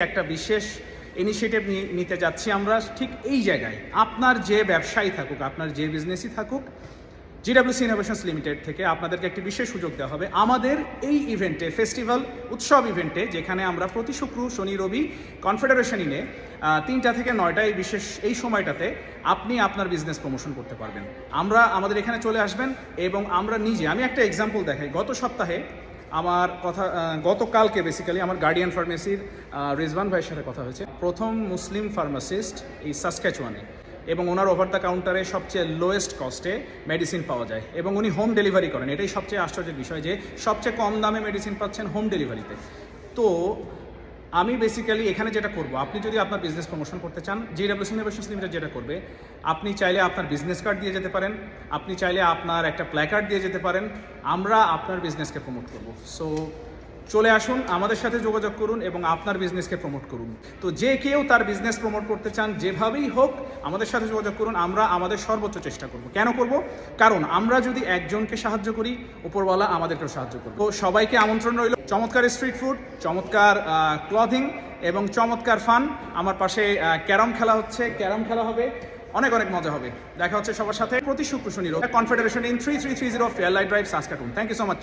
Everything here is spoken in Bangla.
একটা বিশেষ ইনিশিয়েটিভ নিতে যাচ্ছি আমরা ঠিক এই জায়গায়। আপনার যে ব্যবসায়ী থাকুক, আপনার যে বিজনেসই থাকুক, জিডব্লিউসি ইনোভেশনস লিমিটেড থেকে আপনাদেরকে একটি বিশেষ সুযোগ দেওয়া হবে আমাদের এই ইভেন্টে, ফেস্টিভ্যাল উৎসব ইভেন্টে, যেখানে আমরা প্রতি শুক্র, শনি, রবি কনফেডারেশন ইনে 3টা থেকে 9টা এই বিশেষ এই সময়টাতে আপনি আপনার বিজনেস প্রমোশন করতে পারবেন। আমাদের এখানে চলে আসবেন এবং আমরা আমি একটা এক্সাম্পল দেখাই। গতকালকে বেসিক্যালি আমার গার্ডিয়ান ফার্মেসির রিজওয়ান ভাইয়ের সাথে কথা হয়েছে। প্রথম মুসলিম ফার্মাসিস্ট এই সাসক্যাচুয়ানে, এবং ওনার ওভার দ্য কাউন্টারে সবচেয়ে লোয়েস্ট কস্টে মেডিসিন পাওয়া যায় এবং উনি হোম ডেলিভারি করেন। এটাই সবচেয়ে আশ্চর্যের বিষয় যে সবচেয়ে কম দামে মেডিসিন পাচ্ছেন হোম ডেলিভারিতে। তো আমি বেসিক্যালি এখানে যেটা করব, আপনি যদি আপনার বিজনেস প্রমোশন করতে চান, জিডব্লিউসি ইনোভেশনস লিমিটেড যেটা করবে, আপনি চাইলে আপনার বিজনেস কার্ড দিয়ে যেতে পারেন, আপনি চাইলে আপনার একটা প্ল্যাকার্ড দিয়ে যেতে পারেন। আমরা আপনার বিজনেসকে প্রমোট করব। সো চলে আসুন, আমাদের সাথে যোগাযোগ করুন এবং আপনার বিজনেসকে প্রমোট করুন। তো যে কেউ তার বিজনেস প্রমোট করতে চান, যেভাবেই হোক আমাদের সাথে যোগাযোগ করুন। আমরা আমাদের সর্বোচ্চ চেষ্টা করব। কেন করব? কারণ আমরা যদি একজনকে সাহায্য করি, উপরওয়ালা আমাদেরকেও সাহায্য করব। তো সবাইকে আমন্ত্রণ রইল। চমৎকার স্ট্রিট ফুড, চমৎকার ক্লথিং এবং চমৎকার ফান। আমার পাশে ক্যারম খেলা হবে, অনেক মজা হবে। দেখা হচ্ছে সবার সাথে প্রতি শুক্র, শনি, রবি confederation in 3330 Fairlight drive, Saskatoon. Thank you so much.